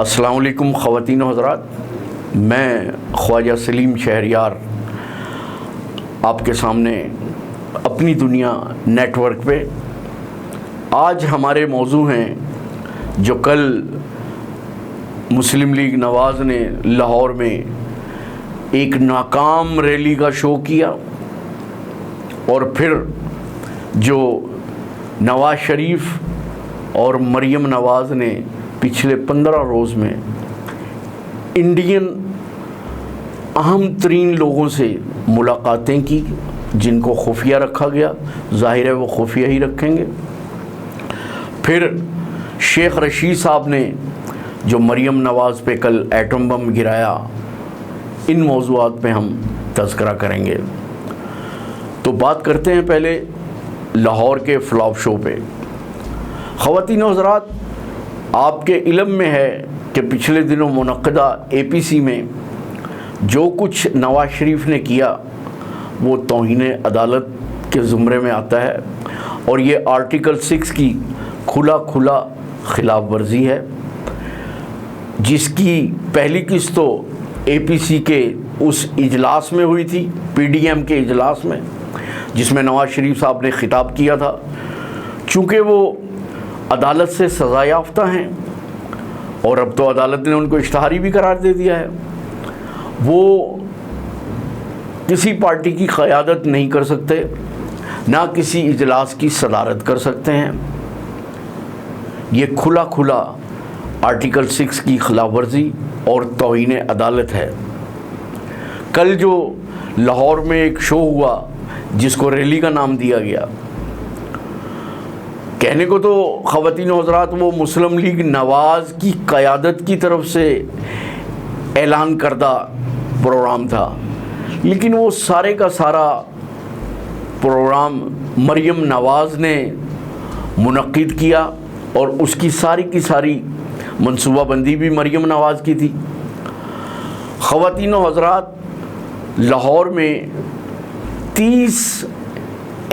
अस्सलाम वालेकुम ख़वातीन व हज़रात, मैं ख्वाजा सलीम शहरयार आपके सामने अपनी दुनिया नेटवर्क पे आज हमारे मौजू हैं जो कल मुस्लिम लीग नवाज़ ने लाहौर में एक नाकाम रैली का शो किया और फिर जो नवाज़ शरीफ और मरियम नवाज़ ने पिछले 15 रोज़ में इंडियन अहम तरीन लोगों से मुलाकातें की जिनको खुफिया रखा गया, ज़ाहिर है वो खुफिया ही रखेंगे। फिर शेख रशीद साहब ने जो मरियम नवाज़ पे कल एटम बम गिराया, इन मौज़ूआत पे हम तज़किरा करेंगे। तो बात करते हैं पहले लाहौर के फ्लॉप शो पे। ख़वातीन व हज़रात, आपके इल्म में है कि पिछले दिनों मुनक़दा APC में जो कुछ नवाज़ शरीफ ने किया वो तौहीन अदालत के ज़ुमरे में आता है और ये आर्टिकल 6 की खुला ख़िलाफ़ वर्जी है, जिसकी पहली किस्त तो APC के उस इजलास में हुई थी, PDM के इजलास में, जिसमें नवाज़ शरीफ साहब ने ख़िताब किया था। चूँकि वो अदालत से सज़ा याफ्ता हैं और अब तो अदालत ने उनको इश्तहारी भी करार दे दिया है, वो किसी पार्टी की क़यादत नहीं कर सकते, ना किसी इजलास की सदारत कर सकते हैं। ये खुला आर्टिकल 6 की खिलाफ वर्जी और तौहीन अदालत है। कल जो लाहौर में एक शो हुआ जिसको रैली का नाम दिया गया, कहने को तो ख़वातीन व हज़रात वो मुस्लिम लीग नवाज़ की क़यादत की तरफ से ऐलान करदा प्रोग्राम था, लेकिन वो सारे का सारा प्रोग्राम मरियम नवाज़ ने मुनक़्क़िद किया और उसकी सारी की सारी मनसूबाबंदी भी मरियम नवाज़ की थी। ख़वातीन व हज़रात, लाहौर में 30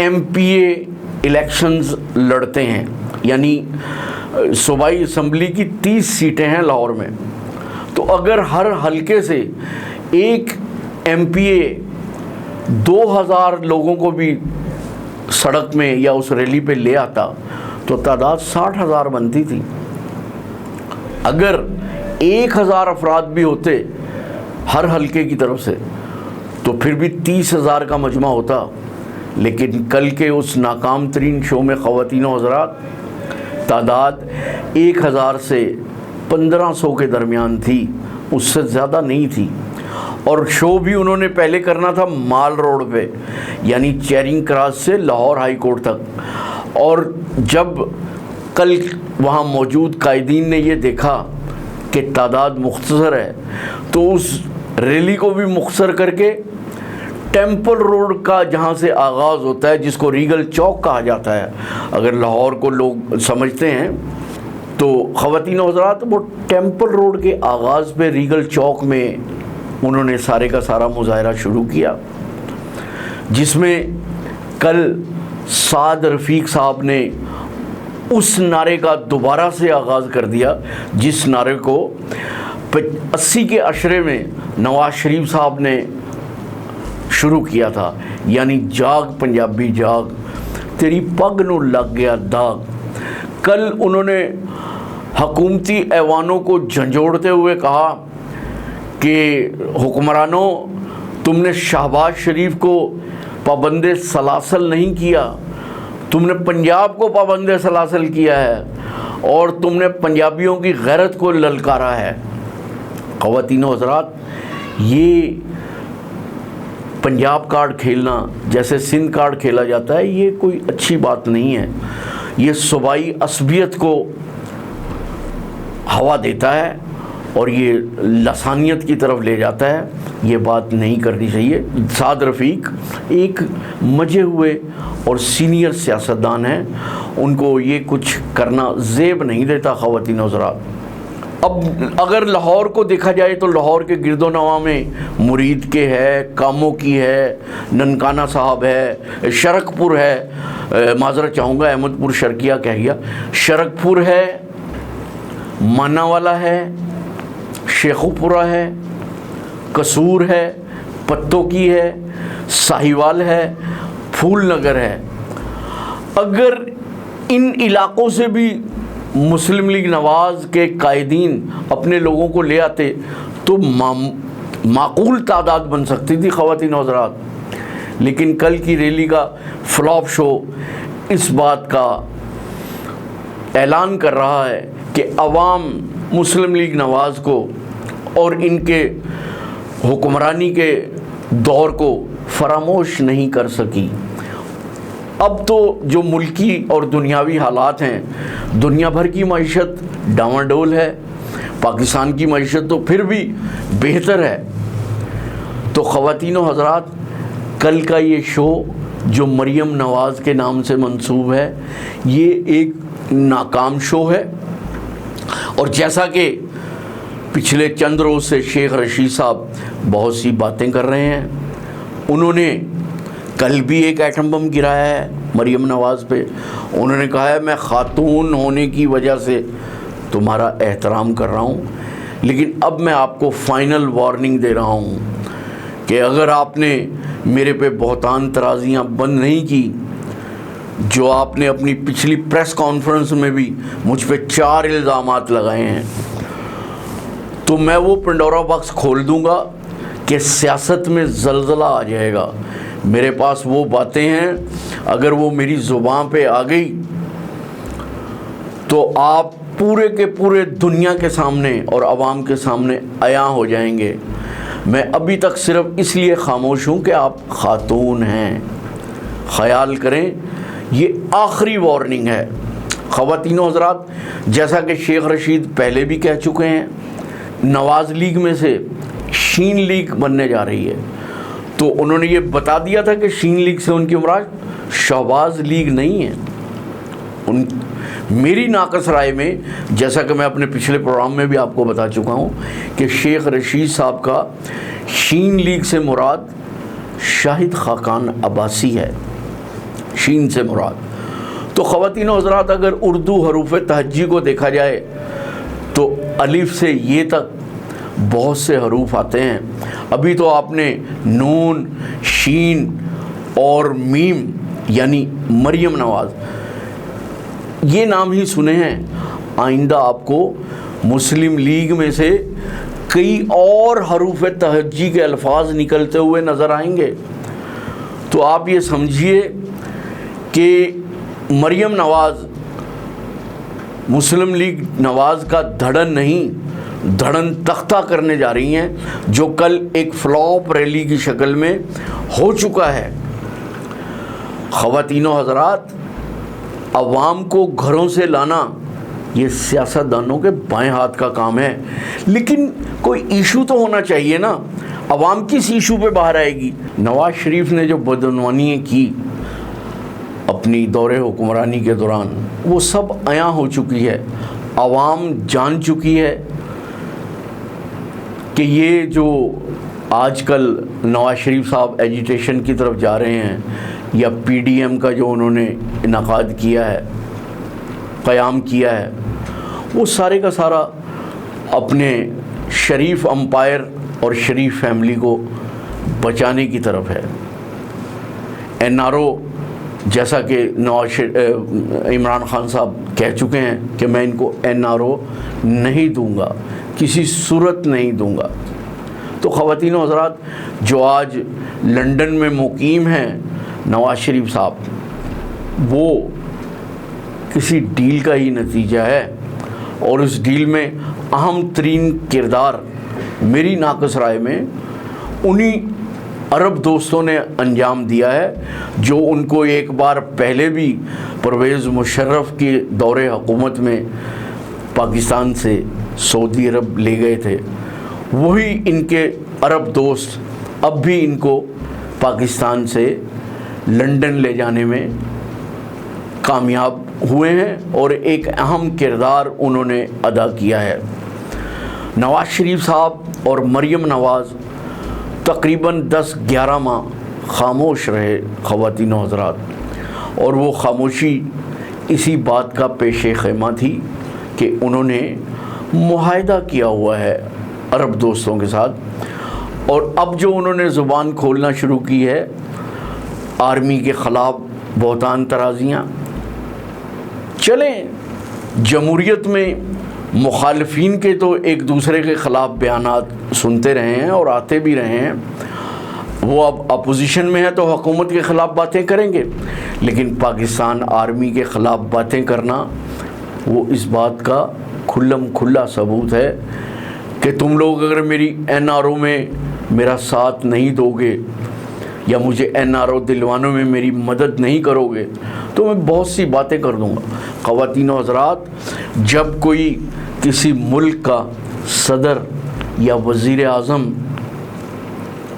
MPA इलेक्शंस लड़ते हैं, यानी सूबाई असम्बली की 30 सीटें हैं लाहौर में। तो अगर हर हलके से एक MPA 2000 लोगों को भी सड़क में या उस रैली पे ले आता तो तादाद 60,000 बनती थी। अगर 1000 अफराद भी होते हर हलके की तरफ से तो फिर भी 30,000 का मजमा होता। लेकिन कल के उस नाकाम तरीन शो में ख़वातीन व हज़रात तादाद 1000 से 1500 के दरमियान थी, उससे ज़्यादा नहीं थी। और शो भी उन्होंने पहले करना था माल रोड पे, यानी चेरिंग क्रॉस से लाहौर हाई कोर्ट तक। और जब कल वहाँ मौजूद कायदीन ने ये देखा कि तादाद मुख्तसर है तो उस रैली को भी मुख्तसर करके टेम्पल रोड का जहाँ से आगाज़ होता है, जिसको रीगल चौक कहा जाता है, अगर लाहौर को लोग समझते हैं तो ख़वातीन व हज़रात वो टेम्पल रोड के आगाज़ पे रीगल चौक में उन्होंने सारे का सारा मुजाहरा शुरू किया, जिसमें कल साद रफ़ीक साहब ने उस नारे का दोबारा से आगाज़ कर दिया जिस नारे को 80 के अशरे में नवाज़ शरीफ साहब ने शुरू किया था, यानी जाग पंजाबी जाग, तेरी पग नू लग गया दाग। कल उन्होंने हकूमती ऐवानों को झंझोड़ते हुए कहा कि हुक्मरानों, तुमने शहबाज शरीफ को पाबंदे सलासल नहीं किया, तुमने पंजाब को पाबंदे सलासल किया है और तुमने पंजाबियों की गैरत को ललकारा है। ख़वातीन व हज़रात, ये पंजाब कार्ड खेलना जैसे सिंध कार्ड खेला जाता है, ये कोई अच्छी बात नहीं है। ये सूबाई असबियत को हवा देता है और ये लसानियत की तरफ ले जाता है, ये बात नहीं करनी चाहिए। साद रफ़ीक एक मजे हुए और सीनियर सियासतदान हैं, उनको ये कुछ करना ज़ेब नहीं देता। ख़वातीन व हज़रात, अब अगर लाहौर को देखा जाए तो लाहौर के गिरदोनवा में मुरीद के है, कामों की है, ननकाना साहब है, शरकपुर है, माजरत चाहूँगा अहमदपुर शर्किया कह गया, शरकपुर है, मानावाला है, शेखुपुरा है, कसूर है, पत्तों की है, साहिवाल है, फूलनगर है। अगर इन इलाकों से भी मुस्लिम लीग नवाज़ के कायदीन अपने लोगों को ले आते तो माकूल तादाद बन सकती थी ख़वातीन और हज़रात। लेकिन कल की रैली का फ्लॉप शो इस बात का ऐलान कर रहा है कि अवाम मुस्लिम लीग नवाज़ को और इनके हुक्मरानी के दौर को फरामोश नहीं कर सकी। अब तो जो मुल्की और दुनियावी हालात हैं, दुनिया भर की मईशत डामाडोल है, पाकिस्तान की मईशत तो फिर भी बेहतर है। तो ख़वातीन व हज़रात, कल का ये शो जो मरियम नवाज़ के नाम से मंसूब है, ये एक नाकाम शो है। और जैसा कि पिछले चंद रोज़ से शेख रशीद साहब बहुत सी बातें कर रहे हैं, उन्होंने कल भी एक एटम बम गिराया है मरियम नवाज़ पे। उन्होंने कहा है मैं ख़ातून होने की वजह से तुम्हारा एहतराम कर रहा हूँ, लेकिन अब मैं आपको फ़ाइनल वार्निंग दे रहा हूँ कि अगर आपने मेरे पे बहुतान तराजियाँ बंद नहीं की, जो आपने अपनी पिछली प्रेस कॉन्फ्रेंस में भी मुझ पे 4 इल्ज़ामात लगाए हैं, तो मैं वो पंडोरा बॉक्स खोल दूँगा कि सियासत में ज़लज़ला आ जाएगा। मेरे पास वो बातें हैं, अगर वो मेरी ज़ुबान पे आ गई तो आप पूरे के पूरे दुनिया के सामने और आवाम के सामने आया हो जाएंगे। मैं अभी तक सिर्फ इसलिए खामोश हूँ कि आप खातून हैं। ख्याल करें, ये आखिरी वार्निंग है। ख़वातीन हज़रात, जैसा कि शेख रशीद पहले भी कह चुके हैं, नवाज़ लीग में से शीन लीग बनने जा रही है। तो उन्होंने ये बता दिया था कि शीन लीग से उनकी मुराद शहबाज लीग नहीं है। मेरी नाकस राय में, जैसा कि मैं अपने पिछले प्रोग्राम में भी आपको बता चुका हूँ, कि शेख रशीद साहब का शीन लीग से मुराद शाहिद खाकान अब्बासी है, शीन से मुराद। तो ख़वातीन व हज़रात, अगर उर्दू हरूफ तहज्जी को देखा जाए तो अलिफ से ये तक बहुत से हरूफ आते हैं। अभी तो आपने नून, शीन और मीम यानी मरियम नवाज़ ये नाम ही सुने हैं। आइंदा आपको मुस्लिम लीग में से कई और हरूफ तहज्जी के अल्फाज निकलते हुए नज़र आएंगे। तो आप ये समझिए कि मरियम नवाज़ मुस्लिम लीग नवाज़ का धड़न नहीं, धड़न तख्ता करने जा रही हैं, जो कल एक फ्लॉप रैली की शक्ल में हो चुका है। ख़वातीन व हज़रात, अवाम को घरों से लाना ये सियासतदानों के बाएं हाथ का काम है, लेकिन कोई इशू तो होना चाहिए ना। अवाम किस इशू पे बाहर आएगी? नवाज़ शरीफ ने जो बदनवानी की अपनी दौरे हुक्मरानी के दौरान, वो सब आया हो चुकी है। अवाम जान चुकी है कि ये जो आजकल नवाज़ शरीफ साहब एजिटेशन की तरफ जा रहे हैं, या पीडीएम का जो उन्होंने इनाकाद किया है, क़याम किया है, वो सारे का सारा अपने शरीफ अम्पायर और शरीफ फैमिली को बचाने की तरफ है। एनआरओ, जैसा कि इमरान खान साहब कह चुके हैं कि मैं इनको एनआरओ नहीं दूंगा, किसी सूरत नहीं दूंगा। तो ख़वातीन व हज़रात, जो आज लंदन में मुकीम हैं नवाज़ शरीफ साहब, वो किसी डील का ही नतीजा है, और उस डील में अहम तरीन किरदार मेरी नाकस राय में उन्हीं अरब दोस्तों ने अंजाम दिया है, जो उनको एक बार पहले भी परवेज़ मुशर्रफ के दौरे हुकूमत में पाकिस्तान से सऊदी अरब ले गए थे। वही इनके अरब दोस्त अब भी इनको पाकिस्तान से लंदन ले जाने में कामयाब हुए हैं, और एक अहम किरदार उन्होंने अदा किया है। नवाज़ शरीफ साहब और मरियम नवाज़ तकरीबन 10-11 माह खामोश रहे ख़वातीन व हज़रात, और वो खामोशी इसी बात का पेश ख़ैमा थी कि उन्होंने मुआहदा किया हुआ है अरब दोस्तों के साथ। और अब जो उन्होंने ज़ुबान खोलना शुरू की है आर्मी के ख़िलाफ़ बहतान तराजियाँ, चलें जमहूरियत में मुखालफीन के तो एक दूसरे के ख़िलाफ़ बयानात सुनते रहे हैं और आते भी रहे हैं, वो अब अपोजिशन में है तो हुकूमत के ख़िलाफ़ बातें करेंगे, लेकिन पाकिस्तान आर्मी के ख़िलाफ़ बातें करना वो इस बात का खुल्लम खुल्ला सबूत है कि तुम लोग अगर मेरी NRO में मेरा साथ नहीं दोगे या मुझे NRO दिलवाने में मेरी मदद नहीं करोगे तो मैं बहुत सी बातें कर दूँगा। ख़वातीन और हज़रात, जब कोई किसी मुल्क का सदर या वज़ीर आज़म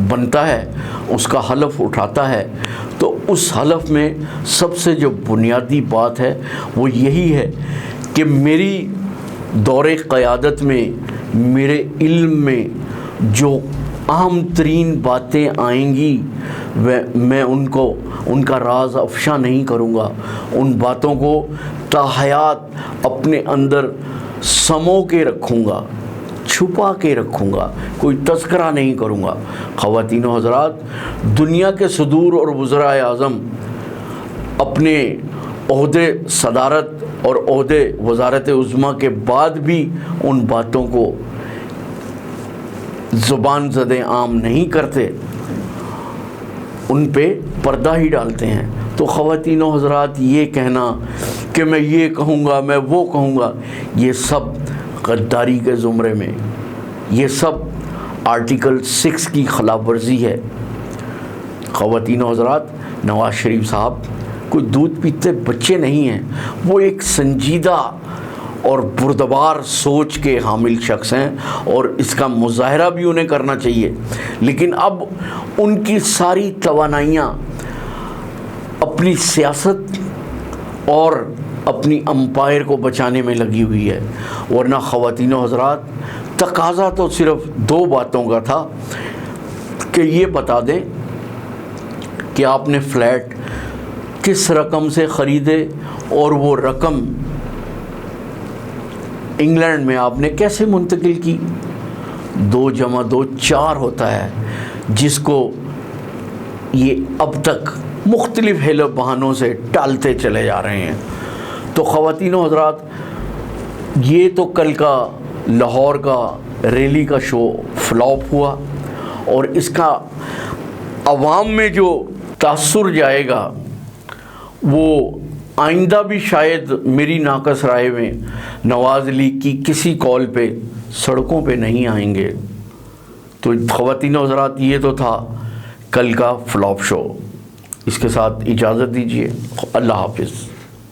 बनता है, उसका हलफ उठाता है, तो उस हलफ में सबसे जो बुनियादी बात है वो यही है कि मेरी दौरे क़यादत में, मेरे इल्म में जो अहम तरीन बातें आएंगी वह मैं उनका राज अफ़शा नहीं करूँगा, उन बातों को ताहयात अपने अंदर समो के रखूँगा, छुपा के रखूँगा, कोई तज़किरा नहीं करूँगा। ख़वातीन और हज़रात, दुनिया के सदूर और वज़राए आज़म अपने ओहदे सदारत और ओहदे वज़ारत उज़्मा के बाद भी उन बातों को ज़ुबान ज़दे आम नहीं करते, उन पे पर्दा ही डालते हैं। तो ख़वातीन और हज़रात, ये कहना कि मैं ये कहूँगा, मैं वो कहूँगा, ये सब गद्दारी के ज़ुमरे में, ये सब आर्टिकल 6 की खिलाफ वर्जी है। ख़वातीन और हज़रात, नवाज़ शरीफ साहब कोई दूध पीते बच्चे नहीं हैं, वो एक संजीदा और बुरदबार सोच के हामिल शख्स हैं और इसका मुज़ाहरा भी उन्हें करना चाहिए। लेकिन अब उनकी सारी तवानाइयाँ अपनी सियासत और अपनी अम्पायर को बचाने में लगी हुई है, वरना ख़वातीन और हज़रात, तकाज़ा तो सिर्फ़ 2 बातों का था कि ये बता दें कि आपने फ़्लैट किस रकम से ख़रीदे और वो रकम इंग्लैंड में आपने कैसे मुंतकिल की। 2 + 2 4 होता है, जिसको ये अब तक मुख्तलिफ हेलो बहानों से टालते चले जा रहे हैं। तो ख़वातीन और हज़रात, ये तो कल का लाहौर का रैली का शो फ्लॉप हुआ और इसका अवाम में जो तासुर जाएगा वो आइंदा भी शायद मेरी नाकस राय में नवाज़ लीग की किसी कॉल पे सड़कों पे नहीं आएंगे। तो ख़वातीन और हज़रात, ये तो था कल का फ्लॉप शो। इसके साथ इजाज़त दीजिए। अल्लाह हाफ़िज़।